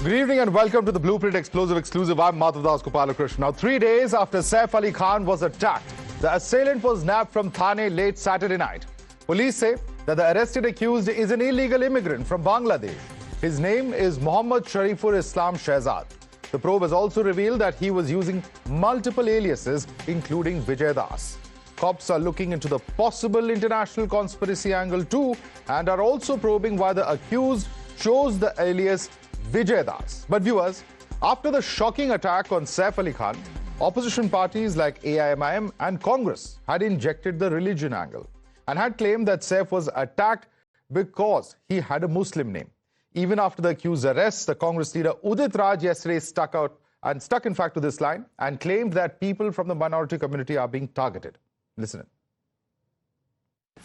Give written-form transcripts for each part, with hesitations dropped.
Good evening and welcome to the Blueprint Explosive Exclusive. I'm Madhavdas Gopal Krishna. Now, 3 days after Saif Ali Khan was attacked, the assailant was nabbed from Thane late Saturday night. Police say that the arrested accused is an illegal immigrant from Bangladesh. His name is Shafiqul Islam Shehzad. The probe has also revealed that he was using multiple aliases, including Vijay Das. Cops are looking into the possible international conspiracy angle too, and are also probing why the accused chose the alias Vijay Das. But viewers, after the shocking attack on Saif Ali Khan, opposition parties like AIMIM and Congress had injected the religion angle and had claimed that Saif was attacked because he had a Muslim name. Even after the accused's arrest, the Congress leader Udit Raj yesterday stuck in fact to this line and claimed that people from the minority community are being targeted. Listen in.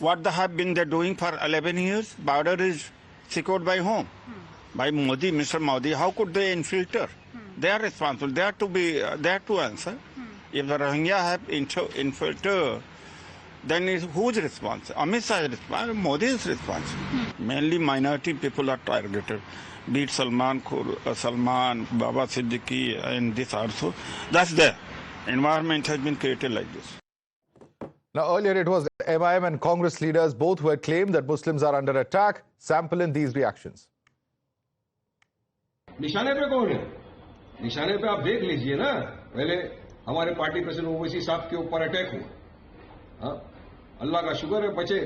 What they have been doing for 11 years, border is secured by whom? By Modi, Mr. Modi. How could they infiltrate? They are responsible. They are to answer. If the Rohingya have infiltrated, then who's responsible? Amit Shah is responsible. Modi is responsible. Mainly minority people are targeted. Be it Salman, Baba Siddique, and this also. That's there. Environment has been created like this. Now, earlier it was MIM and Congress leaders both who had claimed that Muslims are under attack. Sample in these reactions. निशाने पे कौन है? निशाने पे आप देख लीजिए ना, पहले हमारे पार्टी प्रेसिडेंट ओवैसी साहब के ऊपर अटैक हुआ, अल्लाह का शुक्र है बचे।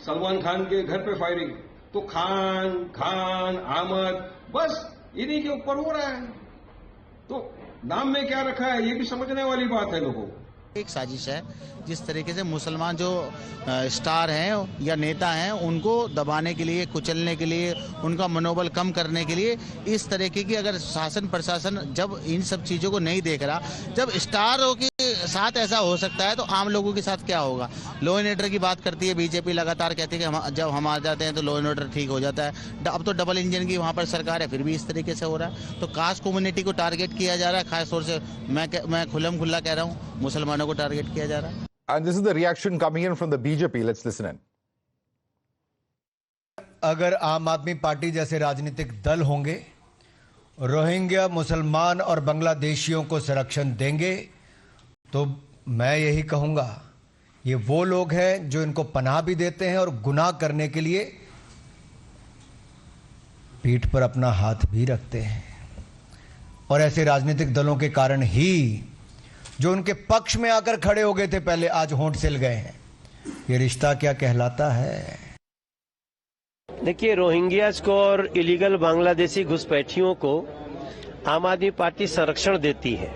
सलमान खान के घर पे फायरिंग, तो खान अहमद, बस इन्हीं के ऊपर हो रहा है। तो नाम में क्या रखा है ये भी समझने वाली बात है लोगों को। एक साजिश है जिस तरीके से मुसलमान जो स्टार हैं या नेता हैं उनको दबाने के लिए, कुचलने के लिए, उनका मनोबल कम करने के लिए इस तरीके की अगर शासन प्रशासन जब इन सब चीज़ों को नहीं देख रहा, जब स्टारों के साथ ऐसा हो सकता है तो आम लोगों के साथ क्या होगा। लॉ एंड ऑर्डर की बात करती है बीजेपी, लगातार कहती है कि जब हम आ जाते हैं तो लॉ एंड ऑर्डर ठीक हो जाता है। अब तो डबल इंजन की वहाँ पर सरकार है, फिर भी इस तरीके से हो रहा है। तो कास्ट कम्युनिटी को टारगेट किया जा रहा है, खास तौर से मैं खुल्लम खुल्ला कह रहा हूँ, मुसलमानों को टारगेट किया जा रहा है। And this is the reaction coming in from the BJP. Let's listen in. अगर आम आदमी पार्टी जैसे राजनीतिक दल होंगे, रोहिंग्या, मुसलमान और बांग्लादेशियों को संरक्षण देंगे, तो मैं यही कहूंगा, ये वो लोग हैं जो इनको पनाह भी देते हैं और गुनाह करने के लिए पीठ पर अपना हाथ भी रखते हैं। और ऐसे राजनीतिक दलों के कारण ही जो उनके पक्ष में आकर खड़े हो गए थे पहले, आज होंठ सिल गए हैं। ये रिश्ता क्या कहलाता है? देखिए, रोहिंग्याज को और इलीगल बांग्लादेशी घुसपैठियों को आम आदमी पार्टी संरक्षण देती है।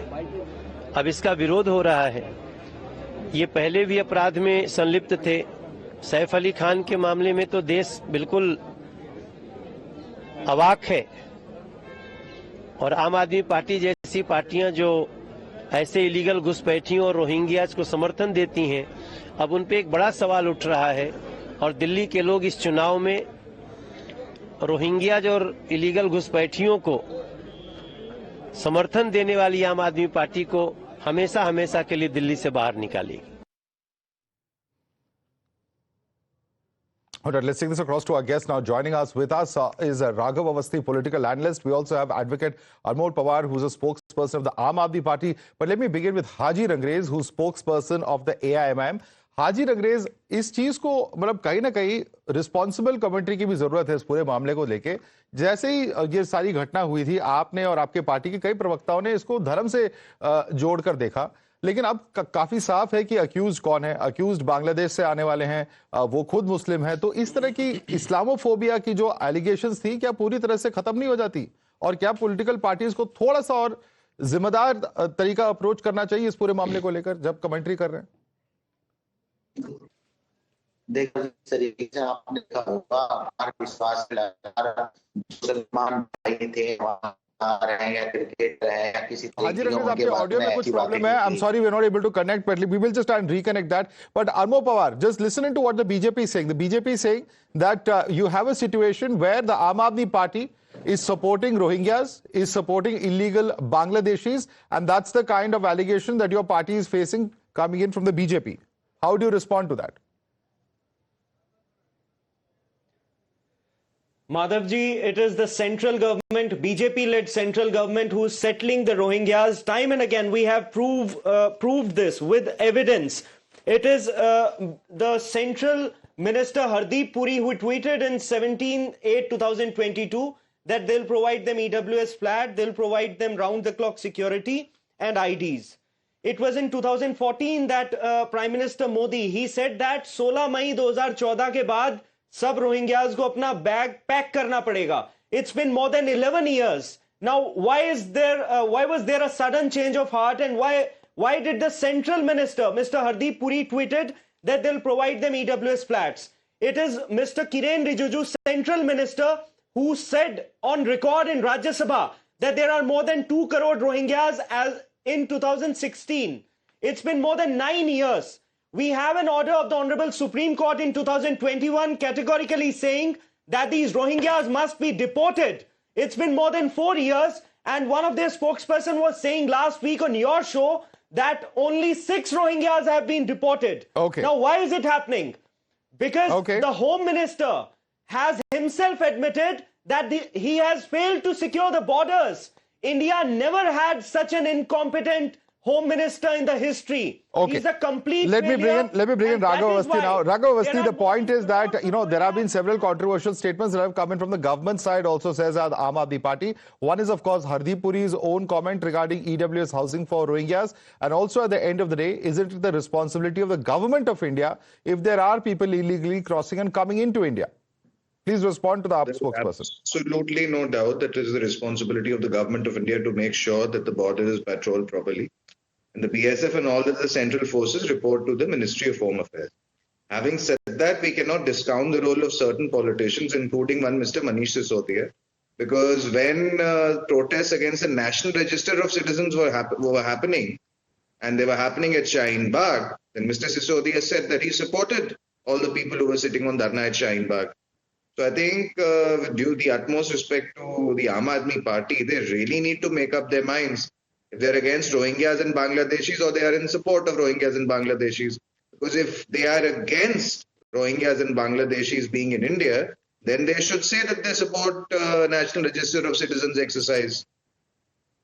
अब इसका विरोध हो रहा है। ये पहले भी अपराध में संलिप्त थे। सैफ अली खान के मामले में तो देश बिल्कुल अवाक है। और आम आदमी पार्टी जैसी पार्टियां जो ऐसे इलीगल घुसपैठियों और रोहिंग्याज को समर्थन देती हैं, अब उन पे एक बड़ा सवाल उठ रहा है। और दिल्ली के लोग इस चुनाव में रोहिंग्याज और इलीगल घुसपैठियों को समर्थन देने वाली आम आदमी पार्टी को हमेशा के लिए दिल्ली से बाहर निकालेगी। All right, let's take this across to our guest now. Joining us is Raghav Avasthi, political analyst. We also have advocate Anmol Pawar, who's a spokesperson of the Aam Aadmi Party. But let me begin with Haji Rangrez, who's spokesperson of the AIMIM. हाजी रंगरेज, इस चीज को मतलब कहीं ना कहीं responsible commentary की भी जरूरत है इस पूरे मामले को लेके। जैसे ही ये सारी घटना हुई थी, आपने और आपके पार्टी के कई प्रवक्ताओं ने इसको धर्म से जोड़कर देखा, लेकिन अब काफी साफ है कि अक्यूज कौन है। अक्यूज बांग्लादेश से आने वाले हैं, वो खुद मुस्लिम है। तो इस तरह की इस्लामोफोबिया की जो एलिगेशंस थी, क्या पूरी तरह से खत्म नहीं हो जाती? और क्या पॉलिटिकल पार्टीज को थोड़ा सा और जिम्मेदार तरीका अप्रोच करना चाहिए इस पूरे मामले को लेकर जब कमेंट्री कर रहे हैं? देखो, जिस तरीके से आपने देखा होगा, हमारा विश्वास मुसलमान भाई थे, Haji Rangrez, आपके ऑडियो में कुछ प्रॉब्लम है. I'm sorry we're not able to connect, but we will just try and reconnect that. But Anmol Pawar, just listening to what the BJP is saying. The BJP is saying that you have a situation where the Aam Aadmi Party is supporting Rohingyas, is supporting illegal Bangladeshis, and that's the kind of allegation that your party is facing coming in from the BJP. How do you respond to that? Madhavji, it is the central government, BJP-led central government, who is settling the Rohingyas. Time and again, we have proved this with evidence. It is the central minister Hardeep Puri who tweeted in 17/8/2022 that they'll provide them EWS flat, they'll provide them round-the-clock security and IDs. It was in 2014 that Prime Minister Modi, he said that 16 May 2014 के बाद सब Rohingyas को अपना bag pack करना पड़ेगा. It's been more than 11 years. Now, why was there a sudden change of heart, and why did the central minister, Mr. Hardeep Puri, tweeted that they'll provide them EWS flats? It is Mr. Kiren Rijiju, central minister, who said on record in Rajya Sabha that there are more than 2 crore Rohingyas as in 2016. It's been more than 9 years. We have an order of the Honorable Supreme Court in 2021 categorically saying that these Rohingyas must be deported. It's been more than 4 years, and one of their spokesperson was saying last week on your show that only 6 Rohingyas have been deported. Okay. Now, why is it happening? Because the Home Minister has himself admitted that he has failed to secure the borders. India never had such an incompetent Home Minister in the history. Okay. He's a complete Let me bring in Raghav Awasthi now. Raghav Awasthi, the point is that, there have been several controversial statements that have come in from the government side also, says the Aam Aadmi Party. One is, of course, Hardeep Puri's own comment regarding EWS housing for Rohingyas. And also, at the end of the day, is it the responsibility of the government of India if there are people illegally crossing and coming into India? Please respond to the spokesperson. Absolutely no doubt that it is the responsibility of the government of India to make sure that the border is patrolled properly. And the BSF and all the central forces report to the Ministry of Home Affairs. Having said that, we cannot discount the role of certain politicians, including one Mr. Manish Sisodia, because when protests against the National Register of Citizens were happening, and they were happening at Shaheen Bagh, then Mr. Sisodia said that he supported all the people who were sitting on Dharna at Shaheen Bagh. So I think, with due the utmost respect to the Aam Aadmi Party, they really need to make up their minds if they're against Rohingyas and Bangladeshis or they are in support of Rohingyas and Bangladeshis. Because if they are against Rohingyas and Bangladeshis being in India, then they should say that they support National Register of Citizens exercise.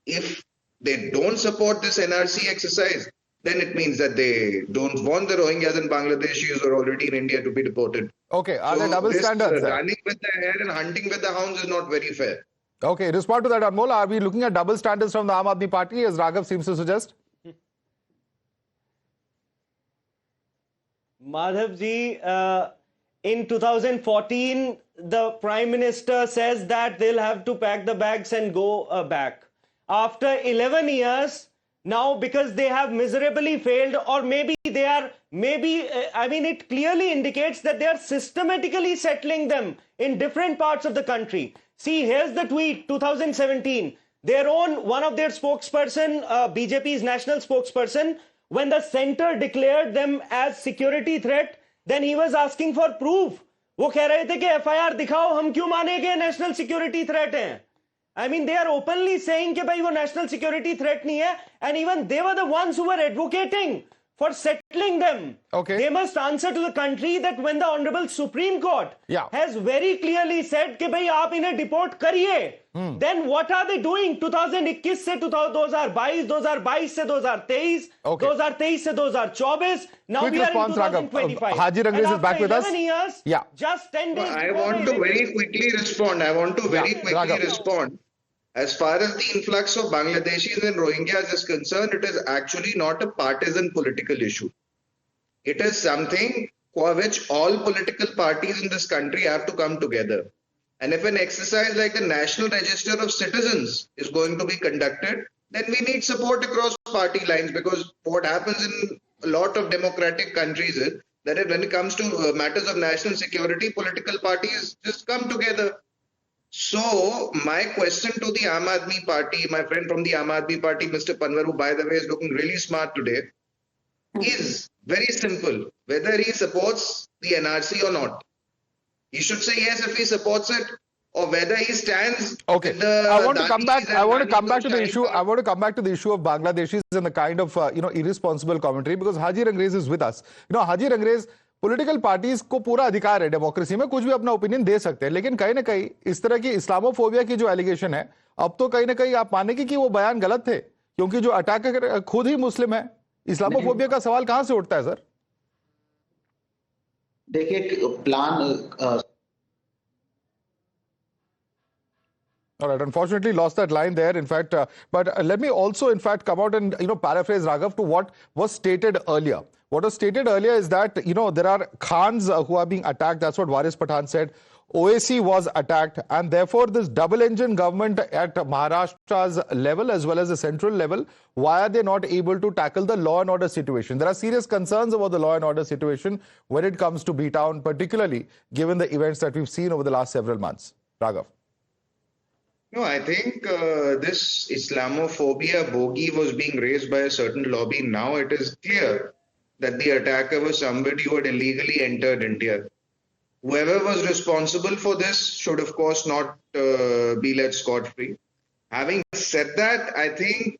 If they don't support this NRC exercise, then it means that they don't want the Rohingyas and Bangladeshis who are already in India to be deported. Okay, are there double standards? Running with the hare and hunting with the hounds is not very fair. Okay, respond to that, Anmol. Are we looking at double standards from the Aam Aadmi Party, as Raghav seems to suggest? Madhavji, in 2014, the Prime Minister says that they'll have to pack the bags and go back. After 11 years, now because they have miserably failed, or maybe they are, it clearly indicates that they are systematically settling them in different parts of the country. See, here's the tweet, 2017. One of their spokesperson, BJP's national spokesperson, when the center declared them as security threat, then he was asking for proof. वो कह रहे थे कि FIR दिखाओ, हम क्यों माने कि national security threat हैं? They are openly saying कि भाई वो national security threat नहीं है, and even they were the ones who were advocating for settling them. Okay. They must answer to the country that when the Honorable Supreme Court has very clearly said कि भाई आप इन्हें deport करिए, then what are they doing? 2021 से 2022, 2022 से 2023, 2023 से 2024. Now Quick we are response, in 2025. Haji Rangres is back with us. 11 years, just 10 days. I want to very quickly respond. As far as the influx of Bangladeshis and Rohingyas is concerned, it is actually not a partisan political issue. It is something for which all political parties in this country have to come together. And if an exercise like the National Register of Citizens is going to be conducted, then we need support across party lines, because what happens in a lot of democratic countries is that when it comes to matters of national security, political parties just come together. So, my question to the Aam Aadmi Party, my friend from the Aam Aadmi Party, Mr. Panwar, who by the way is looking really smart today, is very simple. Whether he supports the NRC or not. He should say yes if he supports it, or whether he stands. Okay. I want to come back to the issue. I want to come back to the issue of Bangladeshis and the kind of irresponsible commentary, because Haji Rangres is with us. Haji Rangres, political parties को पूरा अधिकार है democracy में, कुछ भी अपना opinion दे सकते हैं, लेकिन कहीं ना कहीं इस तरह की इस्लामोफोबिया की जो एलिगेशन है, अब तो कहीं ना कहीं आप मानेंगे कि वो बयान गलत थे, क्योंकि जो अटैकर खुद ही मुस्लिम है। इस्लामोफोबिया का सवाल कहां से उठता है सर? देखिए plan All right, unfortunately lost that line there, in fact, but let me also, in fact, come out and, paraphrase Raghav to what was stated earlier. What was stated earlier is that, there are Khans who are being attacked. That's what Waris Pathan said. OAC was attacked, and therefore this double-engine government at Maharashtra's level as well as the central level, why are they not able to tackle the law and order situation? There are serious concerns about the law and order situation when it comes to B-Town, particularly given the events that we've seen over the last several months. Raghav. No, I think this Islamophobia bogey was being raised by a certain lobby. Now it is clear that the attacker was somebody who had illegally entered India. Whoever was responsible for this should, of course, not be let scot-free. Having said that, I think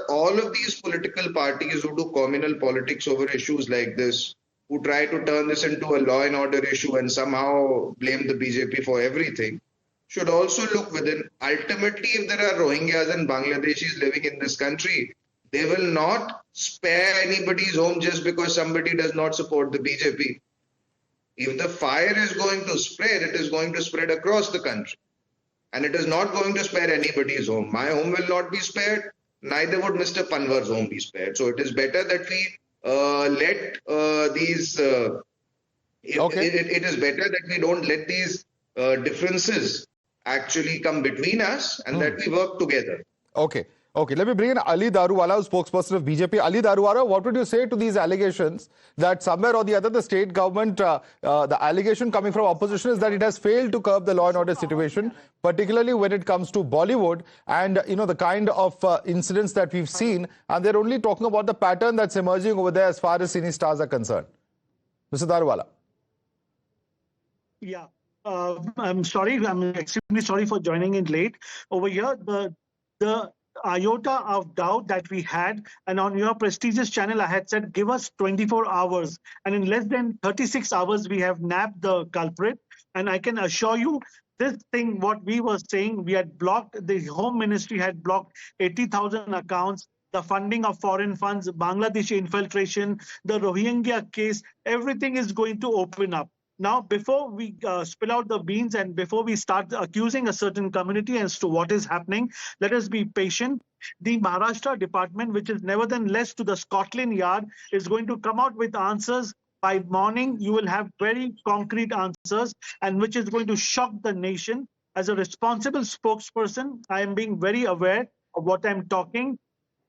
all of these political parties who do communal politics over issues like this, who try to turn this into a law and order issue and somehow blame the BJP for everything, should also look within. Ultimately, if there are Rohingyas and Bangladeshis living in this country, they will not spare anybody's home just because somebody does not support the BJP. If the fire is going to spread, it is going to spread across the country. And it is not going to spare anybody's home. My home will not be spared, neither would Mr. Panwar's home be spared. So it is better that we let these... It is better that we don't let these differences actually come between us and that we work together. Okay. Let me bring in Ali Daruwala, spokesperson of BJP. Ali Daruwala, what would you say to these allegations that somewhere or the other the state government, the allegation coming from opposition is that it has failed to curb the law and order situation, particularly when it comes to Bollywood and, the kind of incidents that we've seen, and they're only talking about the pattern that's emerging over there as far as cine stars are concerned. Mr. Daruwala. Yeah. I'm sorry. I'm extremely sorry for joining in late. Over here, the iota of doubt that we had, and on your prestigious channel, I had said, give us 24 hours. And in less than 36 hours, we have nabbed the culprit. And I can assure you, this thing, what we were saying, we had blocked, the Home Ministry had blocked 80,000 accounts, the funding of foreign funds, Bangladeshi infiltration, the Rohingya case, everything is going to open up. Now, before we spill out the beans and before we start accusing a certain community as to what is happening, let us be patient. The Maharashtra department, which is nevertheless to the Scotland Yard, is going to come out with answers. By morning, you will have very concrete answers, and which is going to shock the nation. As a responsible spokesperson, I am being very aware of what I'm talking.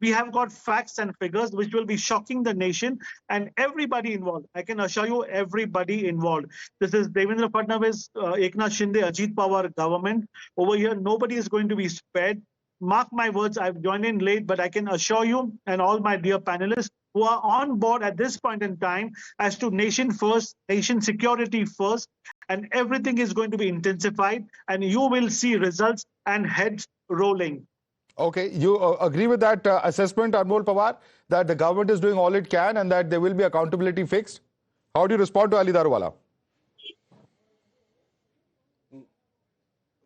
We have got facts and figures which will be shocking the nation and everybody involved. I can assure you, everybody involved. This is Devendra Fadnavis, Eknath Shinde, Ajit Pawar government. Over here, nobody is going to be spared. Mark my words, I've joined in late, but I can assure you and all my dear panelists who are on board at this point in time as to nation first, nation security first, and everything is going to be intensified and you will see results and heads rolling. Okay, you agree with that assessment, Anmol Pawar, that the government is doing all it can and that there will be accountability fixed? How do you respond to Ali Daruwala?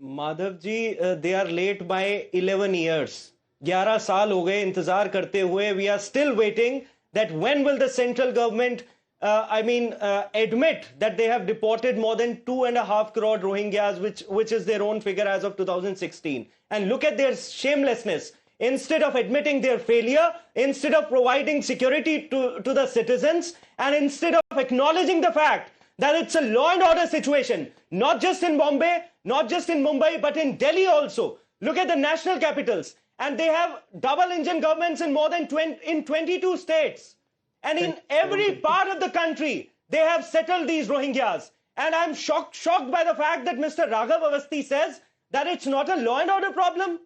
Madhav ji, they are late by 11 years. 11 saal ho gaye intezar karte hue. We are still waiting that when will the central government admit that they have deported more than 2.5 crore Rohingyas, which is their own figure as of 2016. And look at their shamelessness. Instead of admitting their failure, instead of providing security to the citizens, and instead of acknowledging the fact that it's a law and order situation, not just in Bombay, not just in Mumbai, but in Delhi also. Look at the national capitals. And they have double-engine governments in more than 22 states. And in every part of the country, they have settled these Rohingyas. And I'm shocked by the fact that Mr. Raghav Avasthi says that it's not a law and order problem.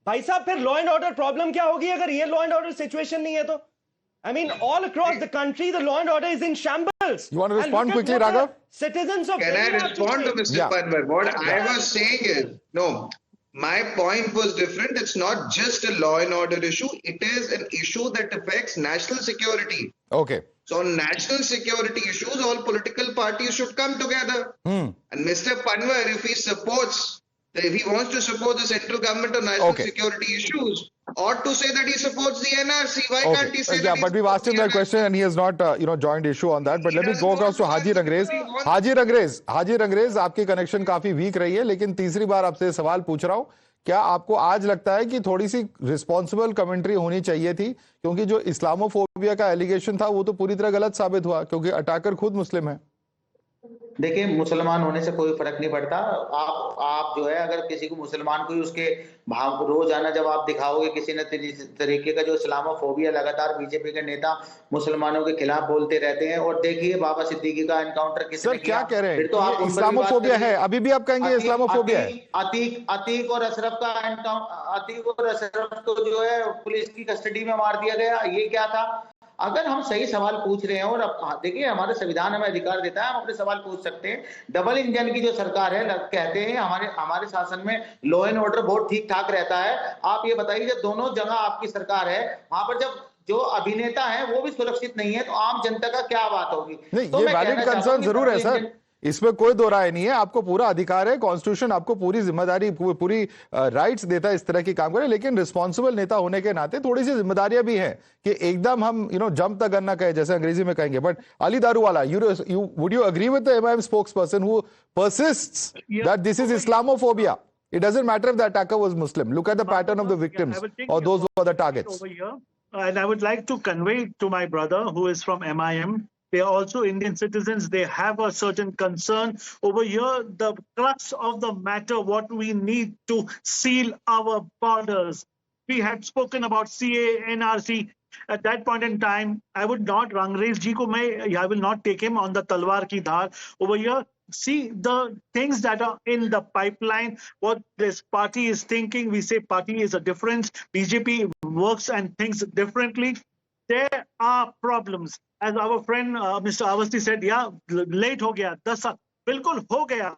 Bhai sahab, phir law and order problem kya hogi agar ye law and order situation nahi hai to? I mean, all across the country, the law and order is in shambles. You want to respond quickly, Raghav? Citizens of Can I respond to Mr. Panwar? What I was saying is, no, My point was different. It's not just a law and order issue. It is an issue that affects national security. Okay. So on national security issues, all political parties should come together. And Mr. Panwar, if he wants to support the central government on national security issues, ought to say that he supports the NRC. Why can't he say that? Yeah, but we've asked him that question and he has not, joined issue on that. But let me go across to Haji Rangrez. Haji Rangrez, आपकी connection काफी week रही है, लेकिन तीसरी बार आपसे सवाल पूछ रहा हूं. क्या आपको आज लगता है कि थोड़ी सी रिस्पॉन्सिबल कमेंट्री होनी चाहिए थी, क्योंकि जो इस्लामोफोबिया का एलिगेशन था वो तो पूरी तरह गलत साबित हुआ, क्योंकि अटैकर खुद मुस्लिम है. देखिए, मुसलमान होने से कोई फर्क नहीं पड़ता. आप जो है, अगर किसी को मुसलमान को उसके भाव रोजाना जब आप दिखाओगे किसी न तरीके का जो इस्लामोफोबिया लगातार बीजेपी के नेता मुसलमानों के खिलाफ बोलते रहते हैं. और देखिए बाबा सिद्दीकी का एनकाउंटर किसने किया? क्या कह रहे हैं? फिर तो आप इस्लामोफोबिया है, अभी भी आप कहेंगे इस्लामोफोबिया है? अतीक और अशरफ का एनकाउंटर, अतीक और अशरफ को जो है पुलिस की कस्टडी में मार दिया गया. ये क्या था? अगर हम सही सवाल पूछ रहे हैं, और अब देखिए हमारे संविधान हमें अधिकार देता है, हम अपने सवाल पूछ सकते हैं. डबल इंजन की जो सरकार है, कहते हैं हमारे शासन में लॉ एंड ऑर्डर बहुत ठीक ठाक रहता है. आप ये बताइए, जब दोनों जगह आपकी सरकार है, वहां पर जब जो अभिनेता है वो भी सुरक्षित नहीं है, तो आम जनता का क्या बात होगी? नहीं, तो ये वैलिड कंसर्न जरूर है सर, इसमें कोई दो राय नहीं है. आपको पूरा अधिकार है, कॉन्स्टिट्यूशन आपको पूरी जिम्मेदारी, पूरी राइट्स देता है इस तरह की काम करें, लेकिन रिस्पॉन्सिबल नेता होने के नाते थोड़ी सी जिम्मेदारियां भी हैं कि एकदम हम जंप तक करना कहे, जैसे अंग्रेजी में कहेंगे. But Ali Daruwala, would you agree with the MIM spokesperson who persists that this is Islamophobia? It doesn't matter if the attacker was Muslim. Look at the pattern of the victims or those who are the targets. And I would like to convey to my brother who is from MIM, they are also Indian citizens. They have a certain concern. Over here, the crux of the matter, what we need to seal our borders. We had spoken about CA, NRC. At that point in time, I would not, Rangresh Ji ko I will not take him on the talwar ki dhar. Over here, see the things that are in the pipeline, what this party is thinking. We say party is a difference. BJP works and thinks differently. There are problems. As our friend Mr. Awasthi said, yeah, late ho gaya, 10 saal. Bilkul ho gaya.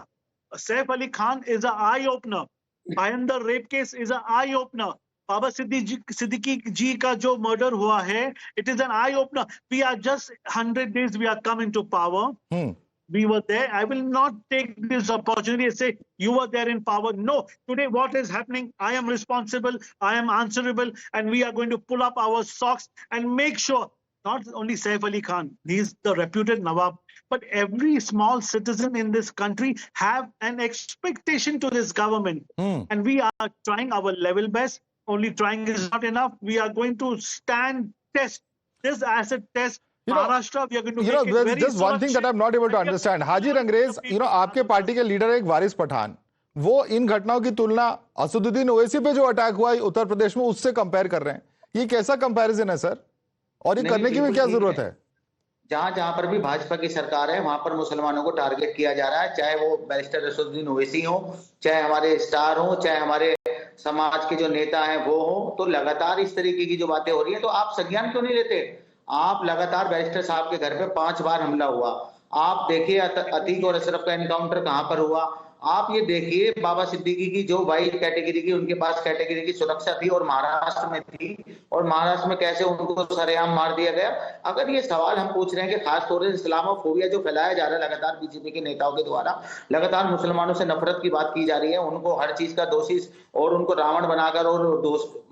Saif Ali Khan is an eye-opener. Bhayandar rape case is an eye-opener. Baba Siddique Ji ka jo murder hua hai, it is an eye-opener. We are just 100 days, we are coming to power. We were there. I will not take this opportunity and say you were there in power. No. Today what is happening, I am responsible, I am answerable, and we are going to pull up our socks and make sure not only Saif Ali Khan, he is the reputed Nawab, but every small citizen in this country have an expectation to this government. And we are trying our level best. Only trying is not enough. We are going to stand test this asset test. Maharashtra, we are going to make it very there's just one thing that I'm not able to understand. Haji Rangrez, आपके party के leader है एक वारिस पठान, वो इन घटनाओं की तुलना असदुद्दीन ओवैसी पे जो अटैक हुआ उत्तर प्रदेश में उससे कंपेयर कर रहे हैं. ये कैसा कंपैरिजन है सर? और ये करने की भी क्या जरूरत है? जहां पर भी भाजपा की सरकार है, वहां पर मुसलमानों को टारगेट किया जा रहा है, चाहे वो बैरिस्टर असदुद्दीन ओवैसी हो, चाहे हमारे स्टार हो, चाहे हमारे समाज के जो नेता हैं वो हो. तो लगातार इस तरीके की जो बातें हो रही है, तो आप संज्ञान क्यों नहीं लेते? आप लगातार बैरिस्टर साहब के घर पे 5 बार हमला हुआ. आप देखिए अतीक और अशरफ का एनकाउंटर कहां पर हुआ. आप ये देखिए बाबा सिद्दीकी की जो वाई कैटेगरी की, उनके पास कैटेगरी की सुरक्षा थी और महाराष्ट्र में थी, और महाराष्ट्र में कैसे उनको सरेआम मार दिया गया. अगर ये सवाल हम पूछ रहे हैं कि खास तौर से इस्लामोफोबिया जो फैलाया जा रहा है लगातार बीजेपी के नेताओं के द्वारा, लगातार मुसलमानों से नफरत की बात की जा रही है, उनको हर चीज का दोषी और उनको रावण बनाकर और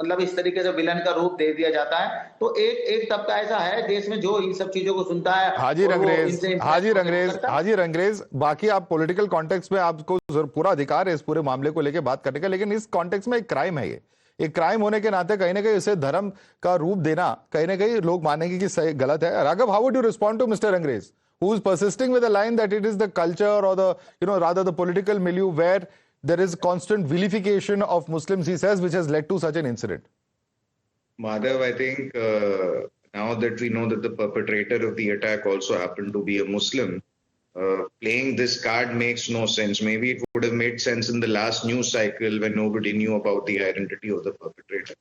मतलब इस तरीके से विलन का रूप दे दिया जाता है. तो एक तबका ऐसा है देश में जो इन सब चीजों को सुनता है. हाजी रंगरेज, बाकी आप पॉलिटिकल कॉन्टेक्स्ट में आपको पूरा अधिकार है इस पूरे मामले को लेकर बात करने का, लेकिन इस कॉन्टेक्स्ट में एक क्राइम है. ये एक क्राइम होने के नाते कहीं ना कहीं इसे धर्म का रूप देना कहीं ना कहीं लोग मानेंगे कि सही गलत है. Raghav, how would you respond to mister Rangrez who is persisting with the line that it is the culture or the rather the political milieu where there is constant vilification of Muslims, he says, which has led to such an incident? Madhav, I think now that we know that the perpetrator of the attack also happened to be a Muslim, playing this card makes no sense. Maybe it would have made sense in the last news cycle when nobody knew about the identity of the perpetrator.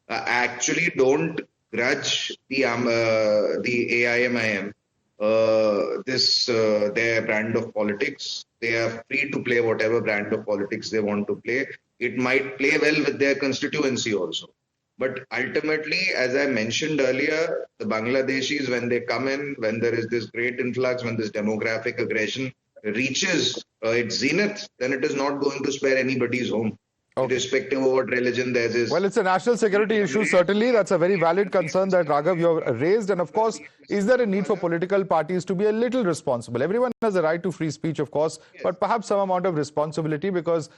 I actually don't grudge the AIMIM their brand of politics. They are free to play whatever brand of politics they want to play. It might play well with their constituency also. But ultimately, as I mentioned earlier, the Bangladeshis, when they come in, when there is this great influx, when this demographic aggression reaches its zenith, then it is not going to spare anybody's home. Okay. Irrespective of what religion theirs is. Well, it's a national security issue. Certainly, that's a very valid concern that Raghav you have raised. And of course, is there a need for political parties to be a little responsible? Everyone has a right to free speech, of course, but perhaps some amount of responsibility because,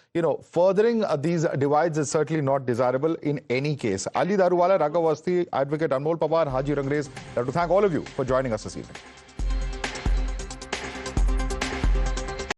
furthering these divides is certainly not desirable in any case. Ali Daruwala, Raghav Awasthi, Advocate Anmol Pawar, Haji Rangres, I'd like to thank all of you for joining us this evening.